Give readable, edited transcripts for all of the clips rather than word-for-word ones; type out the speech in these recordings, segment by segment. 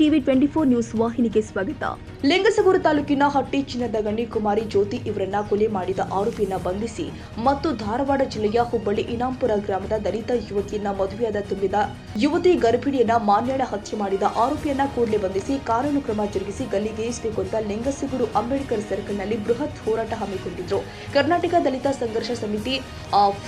TV 24 news ವಾಹಿನಿಗೆ ಸ್ವಾಗತ. ಲಿಂಗಸಗೂರು ತಾಲೂಕಿನ ಹಟ್ಟಿ ಚಿನ್ನದ ಗಣಿ ಕುಮಾರಿ ಜ್ಯೋತಿ ಇವರನ್ನ ಕೊಲೆ ಮಾಡಿದ ಆರೋಪಿಯನ್ನ ಬಂಧಿಸಿ ಮತ್ತು ಧಾರವಾಡ ಜಿಲ್ಲೆಯ ಹುಬ್ಬಳ್ಳಿ ಇನಾಂಪುರ ಗ್ರಾಮದ ದಲಿತ ಯುವತಿಯನ್ನ ಮದುವೆಯಾದ ತುಂಬಿದ ಯುವತಿ ಗರ್ಭಿಣಿಯನ್ನ ಮಾನ್ಯಾಳ ಹತ್ಯೆ ಮಾಡಿದ ಆರೋಪಿಯನ್ನ ಕೂಡಲೇ ಬಂಧಿಸಿ ಕಾನೂನು ಕ್ರಮ ಜರುಗಿಸಿ ಗಲ್ಲಿಗೇರಿಸಬೇಕು ಅಂತ ಲಿಂಗಸಗೂರು ಅಂಬೇಡ್ಕರ್ ಸರ್ಕಲ್ನಲ್ಲಿ ಬೃಹತ್ ಹೋರಾಟ ಹಮ್ಮಿಕೊಂಡಿದ್ರು. ಕರ್ನಾಟಕ ದಲಿತ ಸಂಘರ್ಷ ಸಮಿತಿ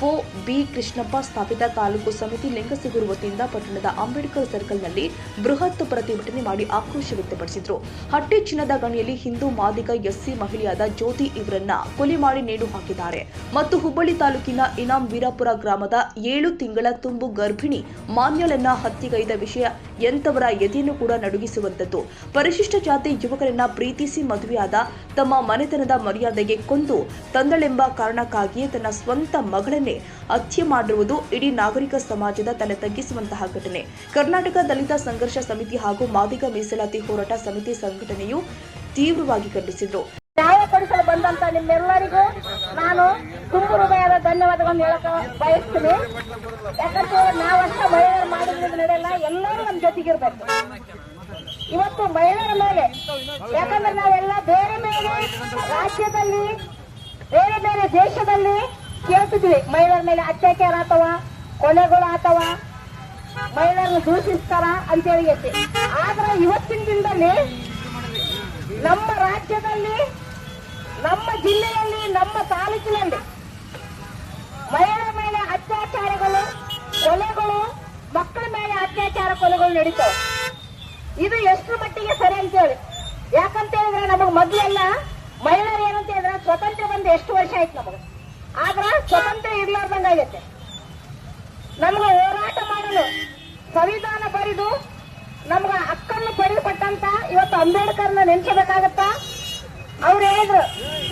ಫೋ ಬಿ ಕೃಷ್ಣಪ್ಪ ಸ್ಥಾಪಿತ ತಾಲೂಕು ಸಮಿತಿ ಲಿಂಗಸಗೂರು ವತಿಯಿಂದ ಪಟ್ಟಣದ ಅಂಬೇಡ್ಕರ್ ಸರ್ಕಲ್ನಲ್ಲಿ ಬೃಹತ್ ಪ್ರತಿಭಟನೆ ಮಾಡಿ ಆಕ್ರೋಶ ವ್ಯಕ್ತಪಡಿಸಿದ್ರು. ಹಟ್ಟಿ ಚಿನ್ನದ ಗಣಿಯಲ್ಲಿ ಹಿಂದೂ ಮಾದಿಗ ಎಸ್ಸಿ ಮಹಿಳೆಯಾದ ಜ್ಯೋತಿ ಇವರನ್ನ ಕೊಲೆ ಮಾಡಿ ನೇಣು ಹಾಕಿದ್ದಾರೆ ಮತ್ತು ಹುಬ್ಬಳ್ಳಿ ತಾಲೂಕಿನ ಇನಾಂ ವೀರಾಪುರ ಗ್ರಾಮದ 7 ತಿಂಗಳ ತುಂಬು ಗರ್ಭಿಣಿ ಮಾನ್ಯಳನ್ನ ಹತ್ಯೆಗೈದ ವಿಷಯ ಎಂತವರ ಎದೆಯನ್ನು ಕೂಡ ನಡುಗಿಸುವಂತದ್ದು. ಪರಿಶಿಷ್ಟ ಜಾತಿ ಯುವಕರನ್ನ ಪ್ರೀತಿಸಿ ಮದುವೆಯಾದ ತಮ್ಮ ಮನೆತನದ ಮರ್ಯಾದೆಗೆ ಕೊಂದು ತಂದಳೆಂಬ ಕಾರಣಕ್ಕಾಗಿಯೇ ತನ್ನ ಸ್ವಂತ ಮಗಳನ್ನೇ ಹತ್ಯೆ ಮಾಡಿರುವುದು ಇಡೀ ನಾಗರಿಕ ಸಮಾಜದ ತಲೆ ತಗ್ಗಿಸುವಂತಹ ಘಟನೆ. ಕರ್ನಾಟಕ ದಲಿತ ಸಂಘರ್ಷ ಸಮಿತಿ ಹಾಗೂ ಮಾದಿಗ ಮೀಸಲಾತಿ ಹೋರಾಟ ಸಮಿತಿ ಸಂಘಟನೆಯು ತೀವ್ರವಾಗಿ ಖಂಡಿಸಿದ್ರು. ನ್ಯಾಯ ಕೊಡಿಸಲು ಬಂದಂತ ನಿಮ್ಮೆಲ್ಲರಿಗೂ ನಾನು ತುಂಬು ಹೃದಯದ ಧನ್ಯವಾದಗಳನ್ನು ಹೇಳಕ ಬಯಸ್ತೀನಿ. ಯಾಕಂದ್ರೆ ನಾವಷ್ಟ ಮಹಿಳೆಯರು ಮಾಡಿದ್ರೆ ನಡೆಯಲ್ಲ, ಎಲ್ಲರೂ ನಮ್ಮ ಜೊತೆಗಿರ್ಬೇಕು. ಇವತ್ತು ಮಹಿಳೆಯರ ಮೇಲೆ, ಯಾಕಂದ್ರೆ ನಾವೆಲ್ಲ ಬೇರೆ ಬೇರೆ ರಾಜ್ಯದಲ್ಲಿ ಬೇರೆ ಬೇರೆ ದೇಶದಲ್ಲಿ ಕೇಳ್ತಿದ್ವಿ ಮಹಿಳೆಯರ ಮೇಲೆ ಅತ್ಯಾಚಾರ ಅಥವಾ ಕೊಲೆಗಳು ಅಥವಾ ಮಹಿಳೆಯರನ್ನು ದೂಷಿಸ್ತಾರ ಅಂತ ಹೇಳಿ. ಆದ್ರೆ ಇವತ್ತಿನ ದಿನದಲ್ಲಿ ನಮ್ಮ ರಾಜ್ಯದಲ್ಲಿ, ನಮ್ಮ ಜಿಲ್ಲೆಯಲ್ಲಿ, ನಮ್ಮ ತಾಲೂಕಿನಲ್ಲಿ ಮಹಿಳೆಯರ ಮೇಲೆ ಅತ್ಯಾಚಾರಗಳು, ಕೊಲೆಗಳು, ಮಕ್ಕಳ ಮೇಲೆ ಅತ್ಯಾಚಾರ ಕೊಲೆಗಳು ನಡೀತಾವೆ. ಇದು ಎಷ್ಟು ಮಟ್ಟಿಗೆ ಸರಿ ಅಂತ ಹೇಳಿ. ಯಾಕಂತ ಹೇಳಿದ್ರೆ ನಮಗ್ ಮೊದಲೆಲ್ಲ ಮಹಿಳೆಯರು ಏನಂತ ಹೇಳಿದ್ರೆ ಸ್ವತಂತ್ರ ಬಂದು ಎಷ್ಟು ವರ್ಷ ಆಯ್ತು ನಮಗ, ಆದ್ರ ಸ್ವತಂತ್ರ ಇರ್ಲಾರ್ದಂಗಾಗೈತೆ. ನಮ್ಗ ಹೋರಾಟ ಮಾಡಲು ಸಂವಿಧಾನ ಬರೆದು ನಮ್ಗ ಹಕ್ಕನ್ನು ಪಡೆದುಕೊಟ್ಟಂತ ಇವತ್ತು ಅಂಬೇಡ್ಕರ್ನ ನೆನೆಸಬೇಕಾಗತ್ತ. ಅವ್ರು ಹೇಳಿದ್ರು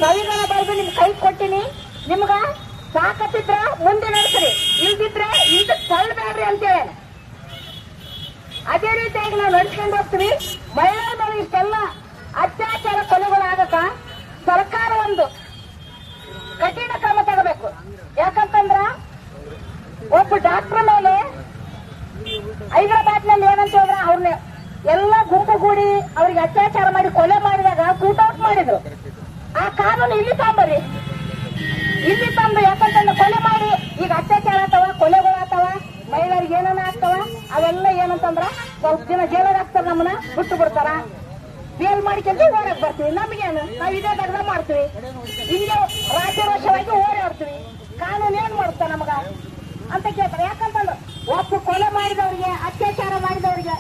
ಸಂವಿಧಾನ ಬರೆದು ನಿಮ್ಗೆ ಕೈ ಕೊಟ್ಟಿನಿ, ನಿಮ್ಗ ಸಾಕತ್ತಿದ್ರ ಮುಂದೆ ನಡೆಸ್ರಿ, ಇಲ್ದಿದ್ರೆ ಇಂದ ತಳ್ಳಬೇಡ್ರಿ ಅಂತ ಹೇಳಿ. ಅದೇ ರೀತಿಯಾಗಿ ನಾವು ನಡ್ಸ್ಕೊಂಡು ಹೋಗ್ತೀವಿ. ಮಹಿಳೆಯರ ಮೇಲೆ ಇಷ್ಟೆಲ್ಲ ಅತ್ಯಾಚಾರ ಕೊಲೆಗಳಾಗಕ ಸರ್ಕಾರ ಒಂದು ಕಠಿಣ ಕ್ರಮ ತಗೋಬೇಕು. ಯಾಕಂತಂದ್ರ ಒಬ್ಬ ಡಾಕ್ಟರ್ ಮೇಲೆ ಹೈದರಾಬಾದ್ ನಲ್ಲಿ ಏನಂತ ಹೇಳಿದ್ರೆ ಅವ್ರನ್ನ ಎಲ್ಲ ಗುಂಪುಗೂಡಿ ಅವ್ರಿಗೆ ಅತ್ಯಾಚಾರ ಮಾಡಿ ಕೊಲೆ ಮಾಡಿದಾಗ ಕೂಟೌಟ್ ಮಾಡಿದ್ರು. ಆ ಕಾನೂನು ಇಲ್ಲಿ ತಂಬರಿ, ಇಲ್ಲಿ ತಂದು ಯಾಕಂತಂದ್ರೆ ಕೊಲೆ ಮಾಡಿ ಈಗ ಅತ್ಯಾಚಾರ ಆಗ್ತಾವ, ಕೊಲೆಗಳಾಗ್ತಾವ, ಮಹಿಳೆಯರಿಗೆ ಏನೇನ ಆಗ್ತಾವ, ಅವೆಲ್ಲ ಏನಂತಂದ್ರ ಸ್ವಲ್ಪ ದಿನ ಜೈಲಿಗೆ ಹಾಕ್ತಾರ, ನಮ್ಮನ್ನ ಬಿಟ್ಟು ಬಿಡ್ತಾರ. ಬೇಲ್ ಮಾಡಿಕೊಂಡು ಓಡಕ್ ಬರ್ತೀವಿ. ನಮ್ಗೇನು, ನಾವ್ ಇದೇ ದಗ್ದ ಮಾಡ್ತೀವಿ, ಹಿಂಗೆ ರಾಜ್ಯರೋಷವಾಗಿ ಓಡಾಡ್ತೀವಿ. ಕಾನೂನು ಏನ್ ಮಾಡುತ್ತ ನಮಗ ಅಂತ ಕೇಳ್ತಾರೆ. ಯಾಕಂತಂದ್ರೆ ಒಬ್ಬ ಕೊಲೆ ಮಾಡಿದವರಿಗೆ, ಅತ್ಯಾಚಾರ ಮಾಡಿದವರಿಗೆ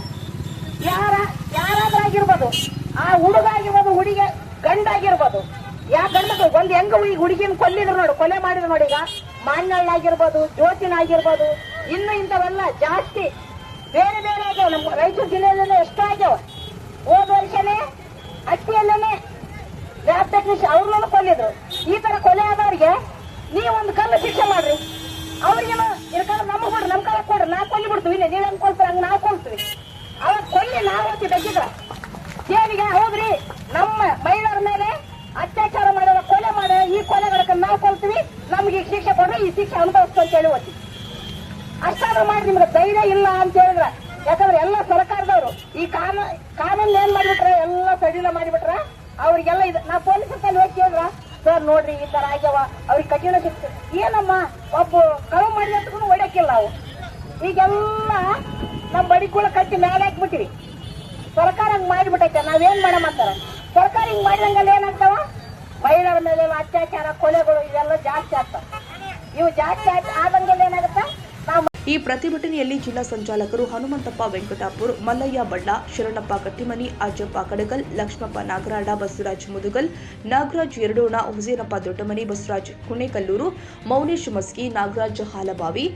ಯಾರಾದ್ರಾಗಿರ್ಬೋದು, ಆ ಹುಡುಗ ಆಗಿರ್ಬೋದು, ಹುಡುಗಿ ಗಂಡಾಗಿರ್ಬೋದು, ಗಂಡ ಒಂದ್ ಹೆಂಗ ಈಗ ಹುಡುಗಿನ ಕೊಲ್ಲಿದ್ರು ನೋಡು, ಕೊಲೆ ಮಾಡಿದ್ರು ನೋಡಿ. ಈಗ ಮಾನ್ಯಳ್ಳಾಗಿರ್ಬೋದು, ಜ್ಯೋತಿನಾಗಿರ್ಬೋದು, ಇನ್ನು ಇಂಥವೆಲ್ಲ ಜಾಸ್ತಿ ಬೇರೆ ಬೇರೆ ಆಗ್ಯಾವ. ನಮ್ಮ ರಾಯಚೂರು ಜಿಲ್ಲೆಯಲ್ಲೆಲ್ಲ ಎಷ್ಟೋ ಆಗ್ಯಾವ. ಹೋದ ವರ್ಷನೇ ಹಟ್ಟಿಯಲ್ಲೇನೆ ಲ್ಯಾಬ್ ಟೆಕ್ನಿಷಿಯನ್ ಅವ್ರನ್ನ ಕೊಲ್ಲಿದ್ರು. ಈ ತರ ಕೊಲೆ ಆದವ್ರಿಗೆ ನೀವೊಂದು ಕಲ್ಲು ಶಿಕ್ಷೆ ಮಾಡ್ರಿ, ಅವ್ರಿಗೇನು ಇರ್ಕೊಂಡು ನಮಗ್ ಕೊಡ್ರಿ, ನಮ್ ಕಾಲಕ್ಕೆ ಕೊಡ್ರಿ, ನಾವು ಕೊಲ್ಲಿ ಬಿಡ್ತೀವಿ. ಇಲ್ಲ ನೀವ್ ಹೆಂಗ್ ಕೊಲ್ತೀರಿ ಹಂಗ ನಾವು ಕೊಲ್ತೀವಿ. ಅವಾಗ ಕೊಲ್ಲಿ ನಾವು ಹೋಗ್ತಿ ತೆಗಿದ್ರ ಜೈಲಿಗೆ ಹೋಗ್ರಿ. ನಮ್ಮ ಮಹಿಳೆಯರ ಮೇಲೆ ಅತ್ಯಾಚಾರ ಮಾಡೋರ, ಕೊಲೆ ಮಾಡೋ ಈ ಕೊಲೆಗಳಕ್ಕೆ ನಾವು ಕೊಲ್ತೀವಿ, ನಮ್ಗೆ ಈ ಶಿಕ್ಷೆ ಕೊಡ್ರಿ, ಈ ಶಿಕ್ಷೆ ಅನುಭವಿಸ್ತು ಅಂತ ಹೇಳಿ ಹೋಗ್ತೀವಿ. ಅಷ್ಟಾದ್ರೂ ಮಾಡಿ ನಿಮ್ಗೆ ಧೈರ್ಯ ಇಲ್ಲ ಅಂತ ಹೇಳಿದ್ರ. ಯಾಕಂದ್ರೆ ಎಲ್ಲ ಸರ್ಕಾರದವರು ಈ ಕಾನೂನು ಏನ್ ಮಾಡಿಬಿಟ್ರ, ಎಲ್ಲ ಸಡಿಲ ಮಾಡಿಬಿಟ್ರ. ಅವ್ರಿಗೆಲ್ಲ ಇದು ನಾ ಪೊಲೀಸರ ಕೈಲಿ ಹೋಗಿ ಕೇಳಿದ್ರ, ಸರ್ ನೋಡ್ರಿ ಈ ತರ ಆಗ್ಯಾವ, ಅವ್ರಿಗೆ ಕಠಿಣ ಶಿಕ್ಷೆ. ಏನಮ್ಮ ಒಬ್ಬ ಕಳು ಮಾಡಿದಕ್ಕೂ ಹೊಡ್ಯಾಕಿಲ್ಲ ನಾವು. ಈಗೆಲ್ಲ ನಮ್ ಬಡಿಕೂಳ ಕಟ್ಟಿ ಮೇಲೆ ಹಾಕ್ಬಿಟ್ಟಿವಿ. ಸರ್ಕಾರ ಹಂಗ್ ಮಾಡಿಬಿಟ್ಟೈತೆ, ನಾವೇನ್ ಮಾಡಮಂತಾರ. ಸರ್ಕಾರ ಹಿಂಗ್ ಮಾಡಿದಂಗೆಲ್ಲ ಏನಾಗ್ತಾವ, ಮಹಿಳೆಯರ ಮೇಲೆ ಅತ್ಯಾಚಾರ, ಕೊಲೆಗಳು ಇವೆಲ್ಲ ಜಾಸ್ತಿ ಆಗ್ತಾವ. ಇವು ಜಾಸ್ತಿ ಆದಂಗೆಲ್ಲ ಏನಾಗುತ್ತ. ಈ ಪ್ರತಿಭಟನೆಯಲ್ಲಿ ಜಿಲ್ಲಾ ಸಂಚಾಲಕರು ಹನುಮಂತಪ್ಪ ವೆಂಕಟಾಪುರ್, ಮಲ್ಲಯ್ಯ ಬಳ್ಳ, ಶರಣಪ್ಪ ಕಟ್ಟಿಮನಿ, ಅಜ್ಜಪ್ಪ ಕಡಗಲ್, ಲಕ್ಷ್ಮಪ್ಪ ನಾಗರಾಡ, ಬಸವರಾಜ್ ಮುದುಗಲ್, ನಾಗರಾಜ್ ಎರಡೋಣ, ಹುಸೇನಪ್ಪ ದೊಡ್ಡಮನಿ, ಬಸವರಾಜ್ ಕುಣೇಕಲ್ಲೂರು, ಮೌನೇಶ್ ಮಸ್ಕಿ, ನಾಗರಾಜ್ ಹಾಲಬಾವಿ,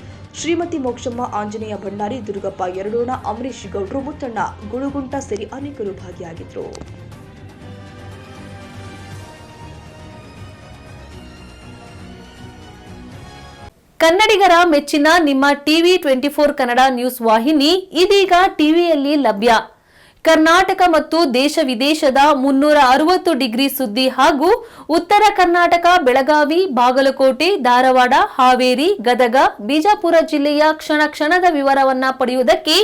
ಶ್ರೀಮತಿ ಮೋಕ್ಷಮ್ಮ, ಆಂಜನೇಯ ಭಂಡಾರಿ, ದುರ್ಗಪ್ಪ ಎರಡೋಣ, ಅಮರೀಶ್ ಗೌಡ್ರು, ಮುತ್ತಣ್ಣ ಗುಳುಗುಂಟ ಸೇರಿ ಅನೇಕರು ಭಾಗಿಯಾಗಿದ್ದರು. ಕನ್ನಡಿಗರ ಮೆಚ್ಚಿನ ನಿಮ್ಮ ಟಿವಿ 24 ಕನ್ನಡ ನ್ಯೂಸ್ ವಾಹಿನಿ ಇದೀಗ ಟಿವಿಯಲ್ಲಿ ಲಭ್ಯ. ಕರ್ನಾಟಕ ಮತ್ತು ದೇಶ ವಿದೇಶದ 360 ಡಿಗ್ರಿ ಸುದ್ದಿ ಹಾಗೂ ಉತ್ತರ ಕರ್ನಾಟಕ, ಬೆಳಗಾವಿ, ಬಾಗಲಕೋಟೆ, ಧಾರವಾಡ, ಹಾವೇರಿ, ಗದಗ, ಬಿಜಾಪುರ ಜಿಲ್ಲೆಯ ಕ್ಷಣ ಕ್ಷಣದ ವಿವರವನ್ನ ಪಡೆಯುವುದಕ್ಕೆ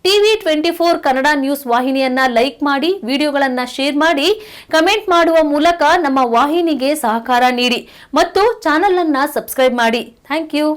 ಟಿವಿ 24 ಕನ್ನಡ ನ್ಯೂಸ್ ವಾಹಿನಿಯನ್ನ ಲೈಕ್ ಮಾಡಿ, ವಿಡಿಯೋಗಳನ್ನ ಶೇರ್ ಮಾಡಿ, ಕಮೆಂಟ್ ಮಾಡುವ ಮೂಲಕ ನಮ್ಮ ವಾಹಿನಿಗೆ ಸಹಕಾರ ನೀಡಿ ಮತ್ತು ಚಾನೆಲ್ ಅನ್ನ ಸಬ್ಸ್ಕ್ರೈಬ್ ಮಾಡಿ. Thank you.